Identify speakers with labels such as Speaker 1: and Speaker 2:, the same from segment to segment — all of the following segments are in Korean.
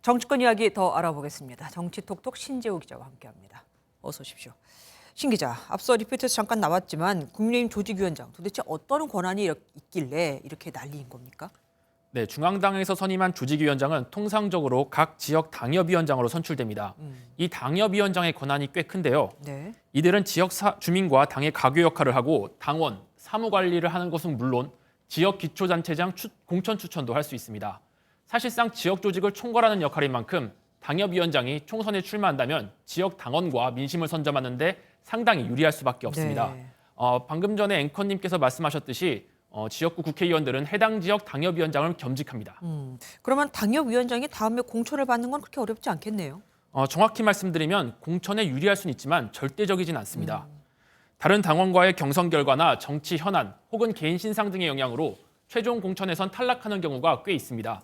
Speaker 1: 정치권 이야기 더 알아보겠습니다. 정치톡톡 신재우 기자와 함께합니다. 어서 오십시오. 신 기자, 앞서 리포트에서 잠깐 나왔지만 국민의힘 조직위원장 도대체 어떤 권한이 있길래 이렇게 난리인 겁니까?
Speaker 2: 네, 중앙당에서 선임한 조직위원장은 통상적으로 각 지역 당협위원장으로 선출됩니다. 이 당협위원장의 권한이 꽤 큰데요.
Speaker 1: 네.
Speaker 2: 이들은 지역 주민과 당의 가교 역할을 하고 당원, 사무관리를 하는 것은 물론 지역 기초단체장 공천 추천도 할 수 있습니다. 사실상 지역 조직을 총괄하는 역할인 만큼 당협위원장이 총선에 출마한다면 지역 당원과 민심을 선점하는 데 상당히 유리할 수밖에 없습니다.
Speaker 1: 네.
Speaker 2: 방금 전에 앵커님께서 말씀하셨듯이 지역구 국회의원들은 해당 지역 당협위원장을 겸직합니다.
Speaker 1: 그러면 당협위원장이 다음에 공천을 받는 건 그렇게 어렵지 않겠네요.
Speaker 2: 정확히 말씀드리면 공천에 유리할 수는 있지만 절대적이진 않습니다. 다른 당원과의 경선 결과나 정치 현안 혹은 개인 신상 등의 영향으로 최종 공천에선 탈락하는 경우가 꽤 있습니다.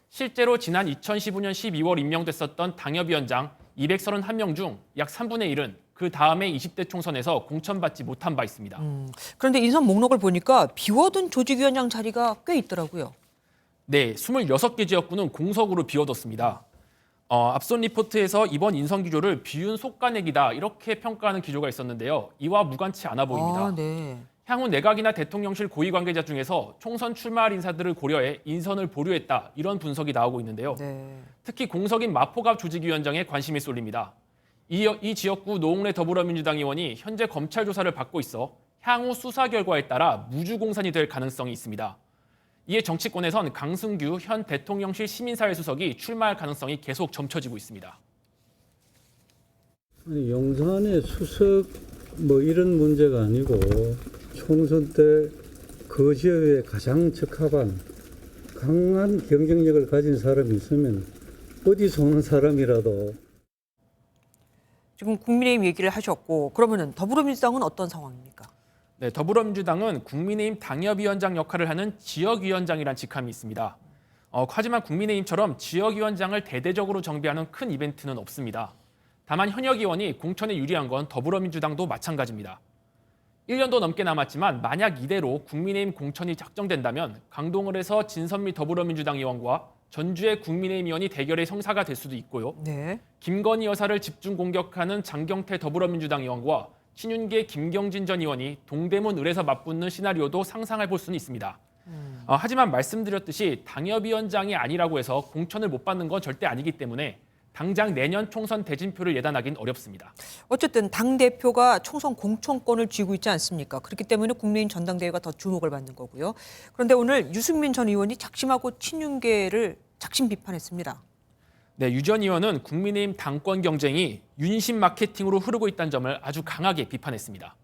Speaker 2: 실제로 지난 2015년 12월 임명됐었던 당협위원장 231명 중 약 3분의 1은 그 다음에 20대 총선에서 공천받지 못한 바 있습니다.
Speaker 1: 그런데 인선 목록을 보니까 비워둔 조직위원장 자리가 꽤 있더라고요.
Speaker 2: 네, 26개 지역구는 공석으로 비워뒀습니다. 앞선 리포트에서 이번 인선 기조를 비운 속가내기다 이렇게 평가하는 기조가 있었는데요. 이와 무관치 않아 보입니다.
Speaker 1: 네.
Speaker 2: 향후 내각이나 대통령실 고위 관계자 중에서 총선 출마할 인사들을 고려해 인선을 보류했다 이런 분석이 나오고 있는데요.
Speaker 1: 네.
Speaker 2: 특히 공석인 마포갑 조직위원장에 관심이 쏠립니다. 이 지역구 노웅래 더불어민주당 의원이 현재 검찰 조사를 받고 있어 향후 수사 결과에 따라 무주공산이 될 가능성이 있습니다. 이에 정치권에선 강승규 현 대통령실 시민사회수석이 출마할 가능성이 계속 점쳐지고 있습니다.
Speaker 3: 아니, 용산의 수석 이런 문제가 아니고 총선 때 그 지역에 가장 적합한 강한 경쟁력을 가진 사람이 있으면 어디서 오는 사람이라도.
Speaker 1: 지금 국민의힘 얘기를 하셨고 그러면은 더불어민주당은 어떤 상황입니까?
Speaker 2: 네, 더불어민주당은 국민의힘 당협위원장 역할을 하는 지역위원장이란 직함이 있습니다. 하지만 국민의힘처럼 지역위원장을 대대적으로 정비하는 큰 이벤트는 없습니다. 다만 현역 의원이 공천에 유리한 건 더불어민주당도 마찬가지입니다. 1년도 넘게 남았지만 만약 이대로 국민의힘 공천이 작정된다면 강동을 해서 진선미 더불어민주당 의원과 전주의 국민의힘 의원이 대결의 성사가 될 수도 있고요.
Speaker 1: 네.
Speaker 2: 김건희 여사를 집중 공격하는 장경태 더불어민주당 의원과 신윤계 김경진 전 의원이 동대문 을에서 맞붙는 시나리오도 상상해 볼 수는 있습니다. 하지만 말씀드렸듯이 당협위원장이 아니라고 해서 공천을 못 받는 건 절대 아니기 때문에 당장 내년 총선 대진표를 예단하기는 어렵습니다.
Speaker 1: 어쨌든 당대표가 총선 공천권을 쥐고 있지 않습니까? 그렇기 때문에 국민의힘 전당대회가 더 주목을 받는 거고요. 그런데 오늘 유승민 전 의원이 작심하고 친윤계를 작심 비판했습니다.
Speaker 2: 네, 유 전 의원은 국민의힘 당권 경쟁이 윤심 마케팅으로 흐르고 있다는 점을 아주 강하게 비판했습니다.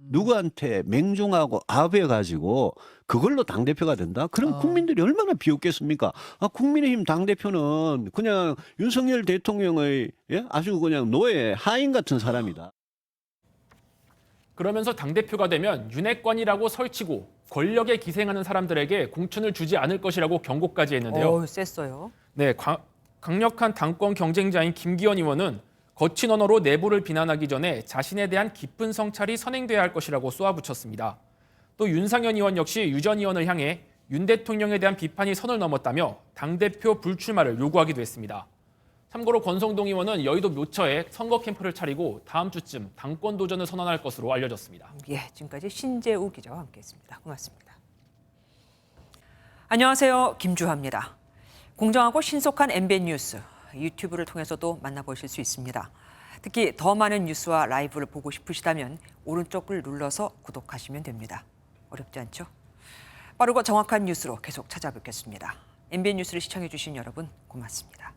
Speaker 4: 누구한테 맹종하고 압해가지고 그걸로 당대표가 된다? 그럼 국민들이 얼마나 비웃겠습니까? 국민의힘 당대표는 그냥 윤석열 대통령의 아주 그냥 노예 하인 같은 사람이다.
Speaker 2: 그러면서 당대표가 되면 윤핵관이라고 설치고 권력에 기생하는 사람들에게 공천을 주지 않을 것이라고 경고까지 했는데요.
Speaker 1: 셌어요.
Speaker 2: 네, 강력한 당권 경쟁자인 김기현 의원은 거친 언어로 내부를 비난하기 전에 자신에 대한 깊은 성찰이 선행돼야 할 것이라고 쏘아붙였습니다. 또 윤상현 의원 역시 유 전 의원을 향해 윤 대통령에 대한 비판이 선을 넘었다며 당대표 불출마를 요구하기도 했습니다. 참고로 권성동 의원은 여의도 묘처에 선거 캠프를 차리고 다음 주쯤 당권 도전을 선언할 것으로 알려졌습니다.
Speaker 1: 지금까지 신재우 기자와 함께했습니다. 고맙습니다. 안녕하세요. 김주하입니다. 공정하고 신속한 MBN 뉴스. 유튜브를 통해서도 만나보실 수 있습니다. 특히 더 많은 뉴스와 라이브를 보고 싶으시다면 오른쪽을 눌러서 구독하시면 됩니다. 어렵지 않죠? 빠르고 정확한 뉴스로 계속 찾아뵙겠습니다. MBN 뉴스를 시청해주신 여러분 고맙습니다.